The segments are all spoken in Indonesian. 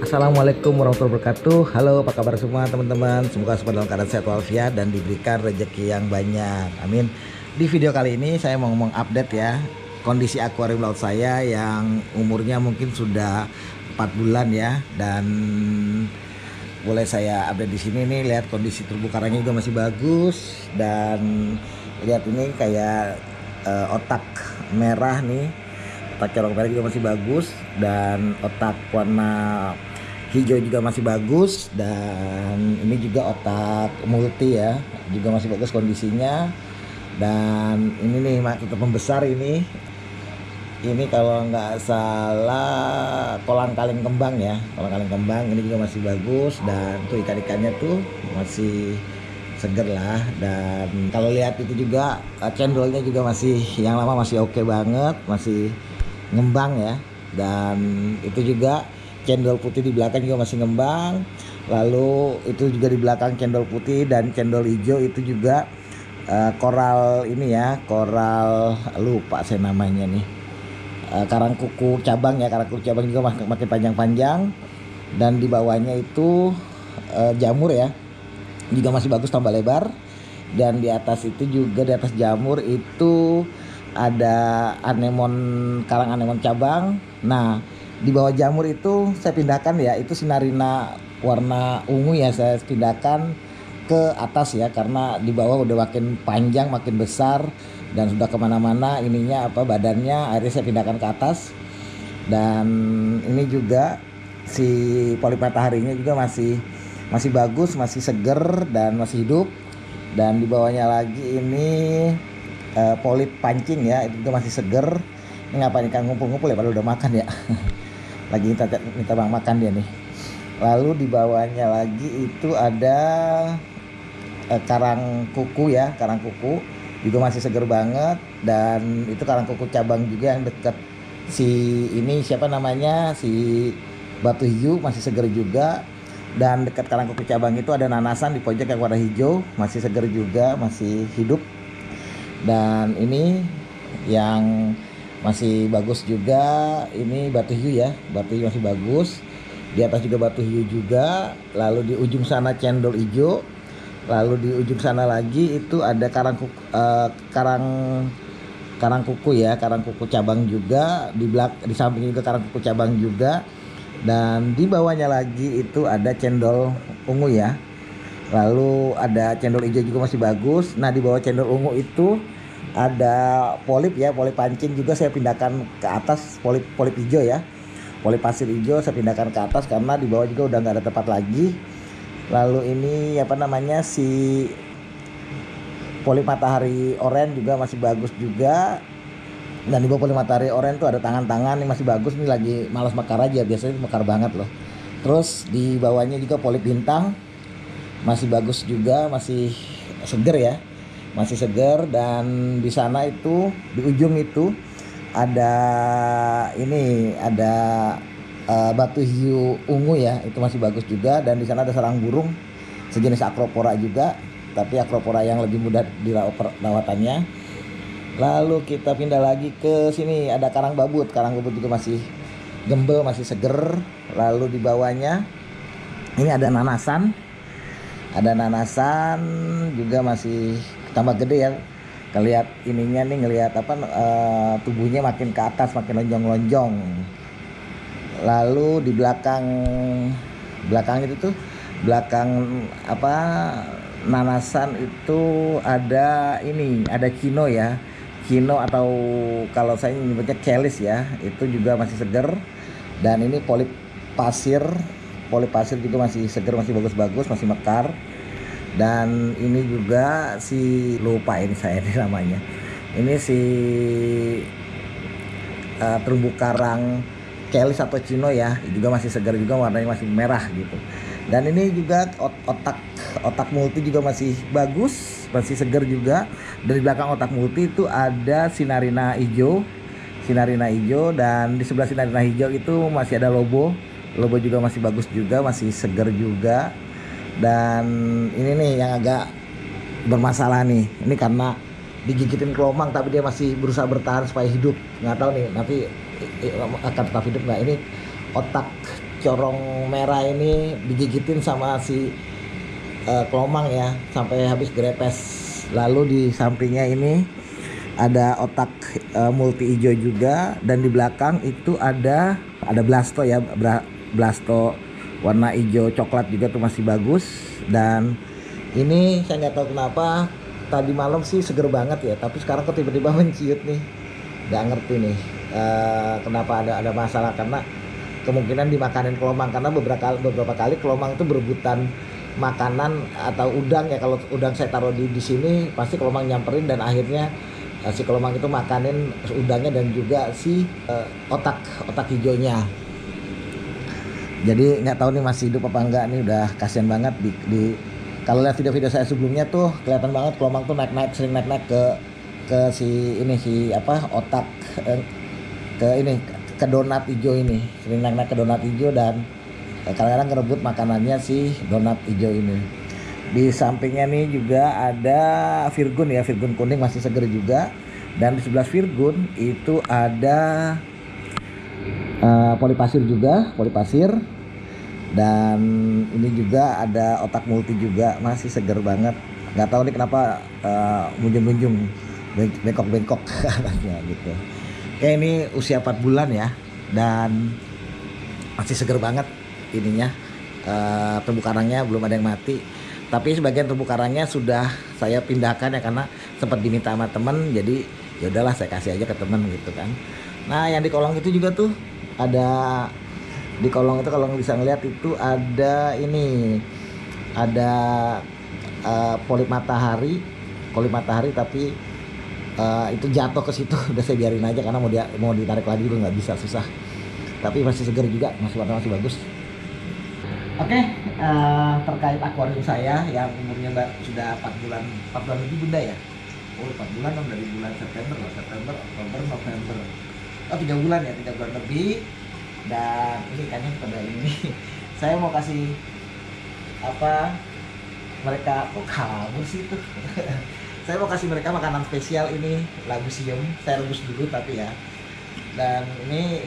Assalamualaikum warahmatullahi wabarakatuh. Halo, apa kabar semua teman-teman? Semoga semua dalam keadaan sehat walafiat dan diberikan rezeki yang banyak. Amin. Di video kali ini saya mau ngomong update ya kondisi akuarium laut saya yang umurnya mungkin sudah 4 bulan ya, dan boleh saya update di sini nih. Lihat kondisi terumbu karangnya juga masih bagus, dan lihat ini kayak otak merah nih. Otak corong merah juga masih bagus, dan otak warna hijau juga masih bagus, dan ini juga otak multi ya, juga masih bagus kondisinya. Dan ini nih tetap membesar ini kalau nggak salah kolang kaling kembang ya, kolang kaling kembang ini juga masih bagus, dan tuh ikan-ikannya tuh masih seger lah. Dan kalau lihat itu juga cendolnya juga masih yang lama masih oke banget, masih ngembang ya. Dan itu juga cendol putih di belakang juga masih ngembang. Lalu itu juga di belakang cendol putih dan cendol hijau itu juga koral ini ya, koral lupa saya namanya nih, karang kuku cabang ya, karang kuku cabang juga makin panjang-panjang. Dan di bawahnya itu jamur ya, juga masih bagus tambah lebar. Dan di atas itu juga, di atas jamur itu ada anemon, karang anemon cabang. Nah, di bawah jamur itu saya pindahkan ya, itu sinarina warna ungu ya, saya pindahkan ke atas ya, karena di bawah udah makin panjang, makin besar, dan sudah kemana-mana ininya badannya, akhirnya saya pindahkan ke atas. Dan ini juga si polip mataharinya juga masih bagus, masih seger dan masih hidup. Dan di bawahnya lagi ini polip pancing ya, itu juga masih seger. Ini ngapain ikan ngumpul-ngumpul ya, padahal udah makan ya. Lagi minta bang makan dia nih. Lalu di bawahnya lagi itu ada karang kuku ya, karang kuku juga masih seger banget. Dan itu karang kuku cabang juga yang dekat si ini siapa namanya, si batu hiu, masih seger juga. Dan dekat karang kuku cabang itu ada nanasan di pojok yang warna hijau, masih seger juga, masih hidup. Dan ini yang masih bagus juga, ini batu hiu ya, batu hiu masih bagus. Di atas juga batu hiu juga. Lalu di ujung sana cendol hijau. Lalu di ujung sana lagi itu ada karang kuku ya, karang kuku cabang juga. Di samping juga karang kuku cabang juga. Dan di bawahnya lagi itu ada cendol ungu ya. Lalu ada cendol hijau juga masih bagus. Nah, di bawah cendol ungu itu ada polip ya, polip pancing juga saya pindahkan ke atas, polip hijau ya, polip pasir hijau saya pindahkan ke atas karena di bawah juga udah nggak ada tempat lagi. Lalu ini apa namanya, si polip matahari oranye juga masih bagus juga. Dan di bawah polip matahari oranye tuh ada tangan-tangan yang masih bagus, ini lagi malas mekar aja, biasanya mekar banget loh. Terus di bawahnya juga polip bintang masih bagus juga, masih seger ya, masih seger. Dan di sana itu di ujung itu ada ini, ada batu hiu ungu ya, itu masih bagus juga. Dan di sana ada sarang burung sejenis acropora juga, tapi acropora yang lebih mudah dirawatannya. Lalu kita pindah lagi ke sini, ada karang babut juga masih gembel, masih seger. Lalu di bawahnya ini ada nanasan juga masih tambah gede ya. Kelihat ininya nih, ngelihat tubuhnya makin ke atas, makin lonjong-lonjong. Lalu di belakang itu tuh, belakang nanasan itu ada ini, ada kino ya, kino atau kalau saya nyebutnya kelis ya, itu juga masih seger. Dan ini polip pasir juga masih seger, masih bagus-bagus, masih mekar. Dan ini juga si lupa ini saya ini namanya, ini si terumbu karang kelis atau cino ya, juga masih segar juga, warnanya masih merah gitu. Dan ini juga otak multi juga masih bagus, masih segar juga. Dari belakang otak multi itu ada sinarina hijau. Dan di sebelah sinarina hijau itu masih ada lobo juga masih bagus juga, masih segar juga. Dan ini nih yang agak bermasalah nih, ini karena digigitin kelomang tapi dia masih berusaha bertahan supaya hidup. Nggak tahu nih nanti akan tetap hidup nggak. Ini otak corong merah ini digigitin sama si kelomang ya sampai habis grepes. Lalu di sampingnya ini ada otak multi hijau juga, dan di belakang itu ada blasto ya, blasto warna hijau coklat juga tuh masih bagus. Dan ini saya nggak tahu kenapa tadi malam sih seger banget ya, tapi sekarang kok tiba-tiba menciut nih, nggak ngerti nih kenapa ada masalah, karena kemungkinan dimakanin kelomang, karena beberapa kali kelomang itu berebutan makanan atau udang ya. Kalau udang saya taruh di sini pasti kelomang nyamperin, dan akhirnya si kelomang itu makanin udangnya dan juga si otak hijaunya. Jadi nggak tahu nih masih hidup apa enggak nih, udah kasihan banget di kalau lihat video-video saya sebelumnya tuh kelihatan banget kelomang tuh sering naik ke si otak ke donat hijau ini, sering naik ke donat hijau, dan kadang-kadang ngerebut makanannya si donat hijau ini. Di sampingnya nih juga ada Virgun ya, Virgun kuning masih seger juga, dan di sebelah Virgun itu ada polipasir juga, dan ini juga ada otak multi juga masih seger banget. Nggak tahu nih kenapa munjung-munjung, bengkok-bengkok gitu. Kayak ini usia 4 bulan ya, dan masih seger banget ininya. Terumbu karangnya belum ada yang mati, tapi sebagian terumbu karangnya sudah saya pindahkan ya, karena sempat diminta sama temen, jadi ya udahlah saya kasih aja ke temen gitu kan. Nah yang di kolong itu juga tuh ada, di kolong itu kalau bisa ngeliat itu ada polip matahari tapi itu jatuh ke situ. Udah saya biarin aja karena mau ditarik lagi juga nggak bisa, susah. Tapi masih segar juga, masih bagus. Oke, terkait akuarium saya yang umurnya sudah 4 bulan lebih bunda ya. 4 bulan dong, dari bulan September, Oktober, November. 3 bulan ya, 3 bulan lebih. Dan ini ikannya pada ini saya mau kasih mereka kabur sih itu. Saya mau kasih mereka makanan spesial ini, labusium. Saya rebus dulu tapi ya. Dan ini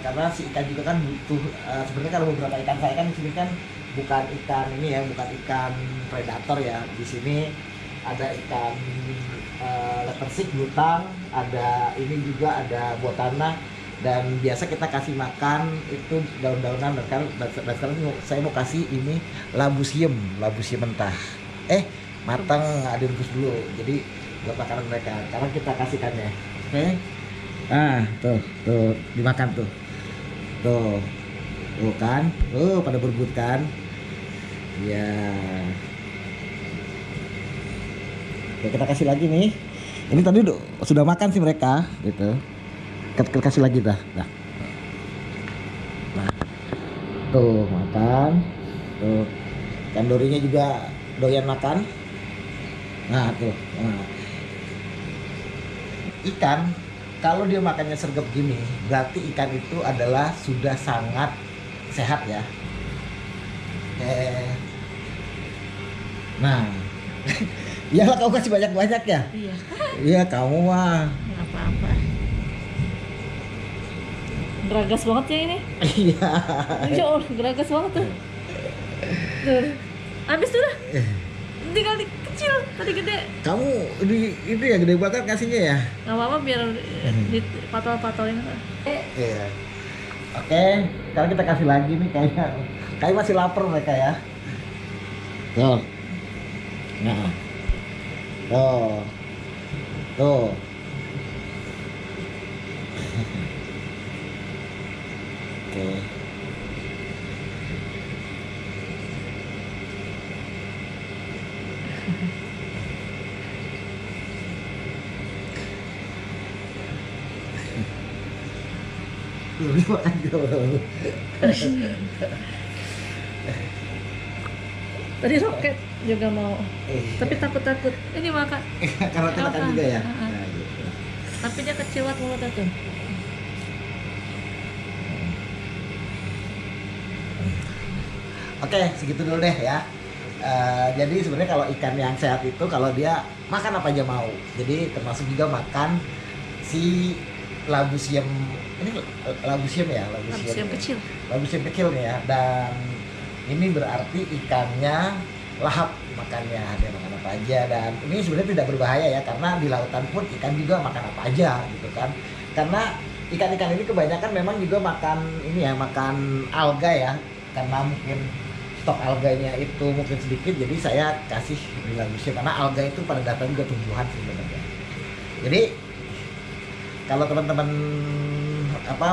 karena si ikan juga kan butuh, sebenarnya kalau beberapa ikan saya kan di sini kan bukan ikan ini ya, bukan ikan predator ya. Di sini ada ikan lepersik, butang, ada ini juga ada botana. Dan biasa kita kasih makan itu daun-daunan, dan sekarang saya mau kasih ini labusium mentah. Matang, direbus dulu. Jadi buat makanan mereka. Sekarang kita kasihkan ya. Oke. Tuh dimakan tuh. Tuh kan. Pada berebut kan. Ya. Oke, kita kasih lagi nih. Ini tadi sudah makan sih mereka gitu. Kita kasih lagi dah. Nah, tuh makan. Tuh, ikan dorinya juga doyan makan. Nah tuh. Ikan kalau dia makannya sergap gini, berarti ikan itu adalah sudah sangat sehat ya. Nah, iyalah kau kasih banyak-banyak ya. Iya. Iya kamu mah. Nggak apa-apa. Geragas banget ya ini. Iya. Ya Allah, geragas banget tuh. Habis tuh dah. Tinggal kecil, tadi gede. Kamu itu ya gede banget kasihnya ya. Nggak apa-apa biar dipatol-patolin. Iya. Oke, sekarang kita kasih lagi nih kayak masih lapar mereka ya. Tuh. Nah. Tuh. Oke. Makan gitu. Tadi roket juga mau, tapi takut ini makan. Karena makan juga ya. Nah, gitu. Tapi dia kecewat mulutnya tuh. Oke, segitu dulu deh ya. Jadi sebenarnya kalau ikan yang sehat itu kalau dia makan apa aja mau. Jadi termasuk juga makan si labusium, ini labusium ya, Labusium kecil. labusium kecil nih ya. Dan ini berarti ikannya lahap makannya, dia makan apa aja. Dan ini sebenarnya tidak berbahaya ya, karena di lautan pun ikan juga makan apa aja gitu kan. Karena ikan-ikan ini kebanyakan memang juga makan ini ya, makan alga ya, karena mungkin stok alganya itu mungkin sedikit, jadi saya kasih di labusium, karena alga itu pada dasarnya juga tumbuhan sebenarnya. Jadi kalau teman-teman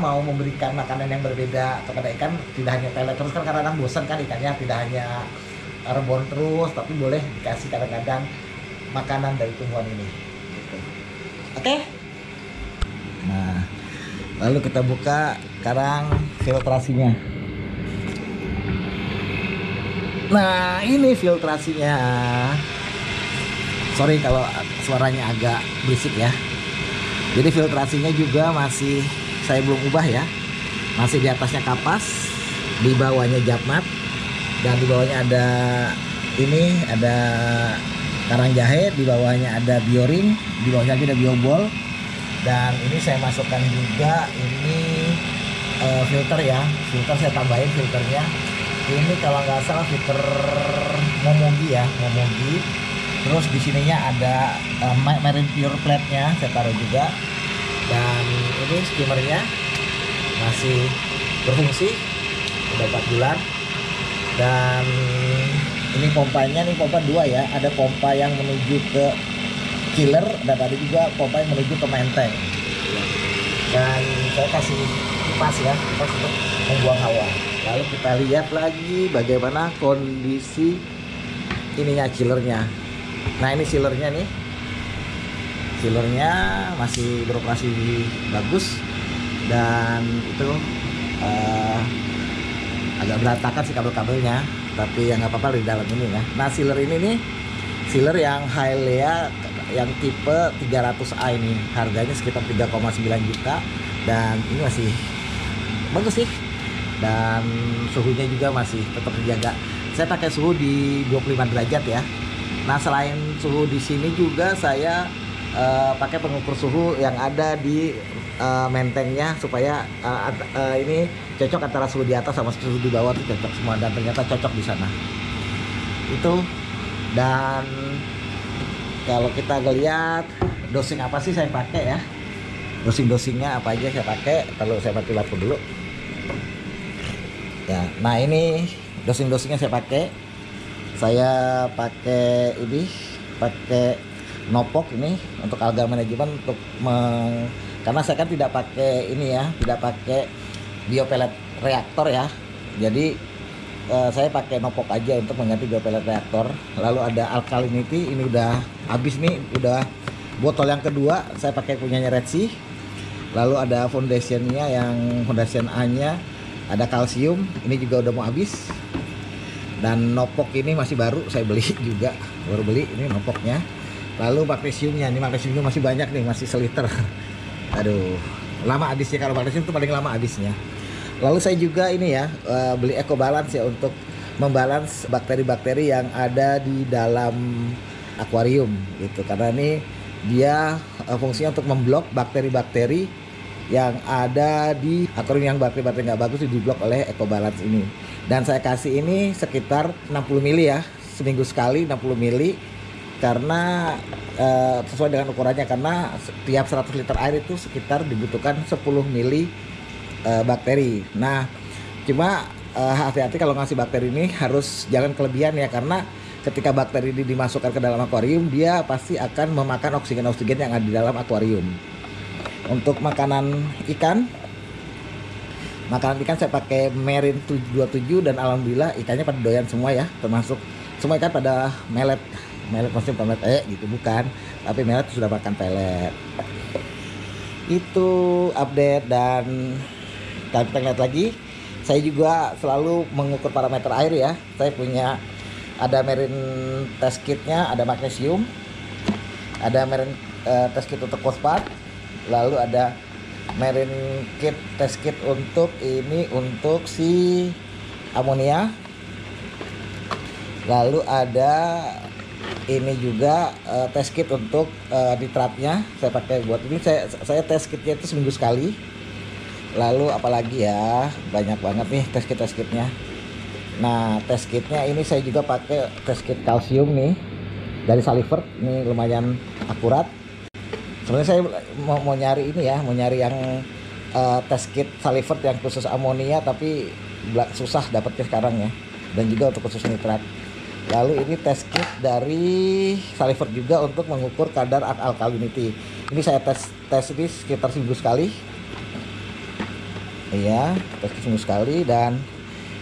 mau memberikan makanan yang berbeda kepada ikan, tidak hanya pelet terus kan, kadang-kadang bosan kan ikannya, tidak hanya rebon terus, tapi boleh dikasih kadang-kadang makanan dari tumbuhan ini gitu. Oke. Nah, lalu kita buka sekarang filtrasinya. Nah, ini filtrasinya. Sorry kalau suaranya agak berisik ya. Jadi filtrasinya juga masih saya belum ubah ya. Masih di atasnya kapas, di bawahnya japmat, dan di bawahnya ada ini, ada karang jahe, di bawahnya ada bioring, di bawahnya lagi ada biobol. Dan ini saya masukkan juga ini filter ya. Filter saya tambahin filternya. Ini kalau nggak salah filter Momogi ya, Momogi. Terus di sininya ada Marine Pure plate-nya saya taruh juga. Dan ini skimmernya masih berfungsi, udah 4 bulan. Dan ini pompanya, nih pompa 2 ya. Ada pompa yang menuju ke chiller dan ada juga pompa yang menuju ke menteng. Dan saya kasih kipas ya, kipas untuk membuang hawa. Lalu kita lihat lagi bagaimana kondisi ininya, chillernya. Nah, ini chillernya nih. Chillernya masih beroperasi bagus, dan itu agak berantakan sih kabel-kabelnya, tapi ya nggak apa-apa di dalam ini ya. Nah, chiller ini nih, chiller yang Hylea yang tipe 300i ini, harganya sekitar 3,9 juta, dan ini masih bagus sih. Dan suhunya juga masih tetap terjaga. Saya pakai suhu di 25 derajat ya. Nah, selain suhu di sini juga saya pakai pengukur suhu yang ada di mentengnya, supaya ini cocok antara suhu di atas sama suhu di bawah, itu cocok semua, dan ternyata cocok di sana. Itu. Dan kalau kita lihat dosing apa sih saya pakai ya. Dosing-dosingnya apa aja saya pakai. Kalau saya mati lampu dulu. Ya, nah ini dosing-dosingnya saya pakai. Saya pakai ini, pakai Nopok ini untuk alga manajemen, untuk karena saya kan tidak pakai ini ya, tidak pakai biopelet reaktor ya. Jadi saya pakai Nopok aja untuk mengganti biopelet reaktor. Lalu ada alkalinity, ini udah habis nih, udah botol yang kedua saya pakai punyanya Red Sea. Lalu ada foundationnya, yang foundation A-nya ada kalsium, ini juga udah mau habis. Dan Nopok ini masih baru, saya beli juga, baru beli ini Nopoknya. Lalu magnesiumnya, ini magnesiumnya masih banyak nih, masih seliter. Aduh, lama habisnya, kalau magnesium itu paling lama habisnya. Lalu saya juga ini ya, beli Eco Balance ya, untuk membalance bakteri-bakteri yang ada di dalam akuarium gitu. Karena ini dia fungsinya untuk memblok bakteri-bakteri yang ada di akuarium, yang bakteri-bakteri nggak bagus diblok oleh Eco Balance ini. Dan saya kasih ini sekitar 60 mili ya, seminggu sekali 60 mili, karena sesuai dengan ukurannya, karena setiap 100 liter air itu sekitar dibutuhkan 10 mili bakteri. Nah, cuma hati-hati kalau ngasih bakteri ini, harus jangan kelebihan ya, karena ketika bakteri ini dimasukkan ke dalam akuarium, dia pasti akan memakan oksigen-oksigen yang ada di dalam akuarium. Untuk makanan ikan saya pakai Marine 27, dan alhamdulillah ikannya pada doyan semua ya, termasuk semua ikan pada melet maksudnya pelet gitu, bukan, tapi melet sudah makan pelet. Itu update. Dan kita lihat lagi, saya juga selalu mengukur parameter air ya. Saya punya, ada Marine test kitnya, ada magnesium, ada Marine test kit untuk fosfat, lalu ada Marine kit test kit untuk ini, untuk si amonia, lalu ada ini juga test kit untuk nitratnya saya pakai buat ini. Saya test kitnya itu seminggu sekali. Lalu apalagi ya, banyak banget nih test kitnya. Nah, test kitnya ini saya juga pakai test kit kalsium nih dari Salivert. Ini lumayan akurat. Sebenarnya saya mau nyari ini ya, mau nyari yang test kit Salivert yang khusus amonia, tapi susah dapatnya sekarang ya. Dan juga untuk khusus nitrat. Lalu ini test kit dari Salivert juga untuk mengukur kadar alkalinity. Ini saya tes ini sekitar seminggu sekali. Iya, tes kit seminggu sekali. Dan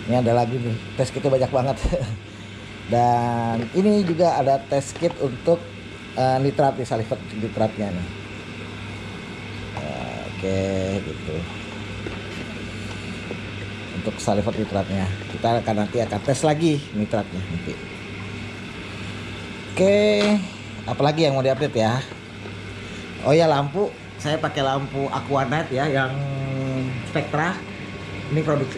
ini ada lagi nih, tes kitnya banyak banget. Dan ini juga ada tes kit untuk nitrat nih, Salivert nitratnya nih. Oke, gitu. Untuk Salivert nitratnya, kita nanti akan tes lagi nitratnya nanti. Oke, apalagi yang mau diupdate ya? Oh ya, lampu, saya pakai lampu Aquanet ya, yang Spectra. Ini produk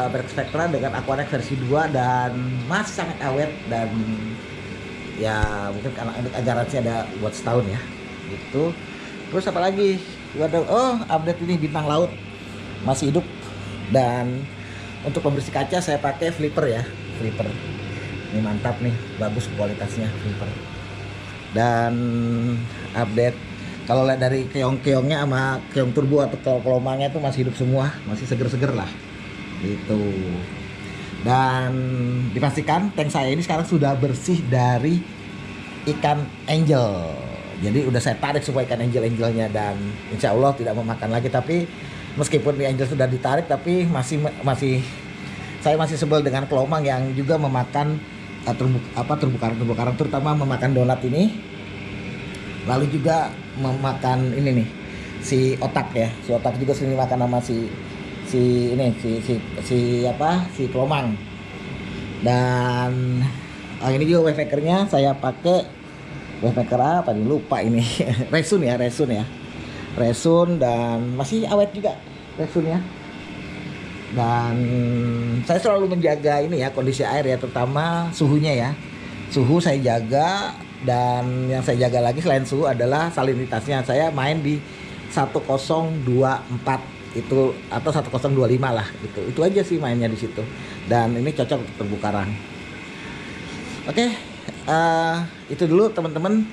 merek Spectra dengan Aquanet versi 2 dan masih sangat awet, dan ya mungkin karena garansi ada buat setahun ya gitu. Terus apa lagi? Update ini bintang laut masih hidup. Dan untuk pembersih kaca saya pakai flipper ya, flipper ini mantap nih, bagus kualitasnya flipper. Dan update kalau lihat dari keong-keongnya sama keong turbo atau kelomangnya itu masih hidup semua, masih seger-seger lah gitu. Dan dipastikan tank saya ini sekarang sudah bersih dari ikan angel. Jadi udah saya tarik semua ikan angelnya, dan insya Allah tidak memakan lagi. Tapi meskipun di angel sudah ditarik, tapi saya masih sebel dengan kelomang yang juga memakan terumbu karang, terutama memakan donat ini. Lalu juga memakan ini nih, si otak ya, si otak juga sering makan sama si kelomang. Dan ini juga wayfakernya saya pakai wayfaker apa nih, lupa ini. Resun ya, resun dan masih awet juga resunnya. Dan saya selalu menjaga ini ya, kondisi air ya, terutama suhunya ya. Suhu saya jaga. Dan yang saya jaga lagi selain suhu adalah salinitasnya. Saya main di 1024 itu atau 1025 lah gitu. Itu aja sih mainnya di situ. Dan ini cocok untuk terumbu karang. Oke, itu dulu teman-teman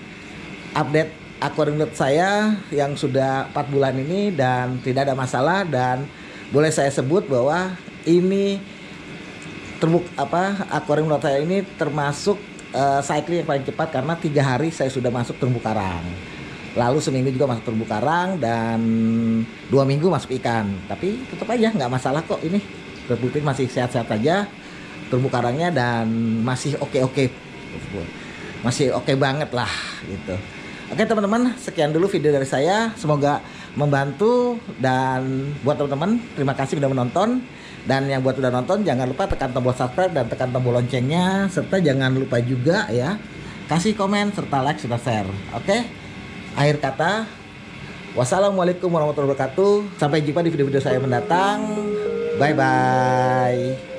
update akuarium saya yang sudah 4 bulan ini dan tidak ada masalah. Dan boleh saya sebut bahwa ini akuarium saya ini termasuk cycling yang paling cepat, karena 3 hari saya sudah masuk terumbu karang. Lalu seminggu juga masuk terumbu karang, dan 2 minggu masuk ikan. Tapi tetap aja nggak masalah kok, ini terbukti masih sehat-sehat aja terumbu karangnya, dan masih oke masih oke banget lah gitu. Oke teman-teman, sekian dulu video dari saya, semoga membantu. Dan buat teman-teman, terima kasih sudah menonton. Dan yang buat udah nonton, jangan lupa tekan tombol subscribe dan tekan tombol loncengnya, serta jangan lupa juga ya kasih komen serta like serta share. Oke, akhir kata, wassalamualaikum warahmatullahi wabarakatuh. Sampai jumpa di video-video saya mendatang. Bye bye.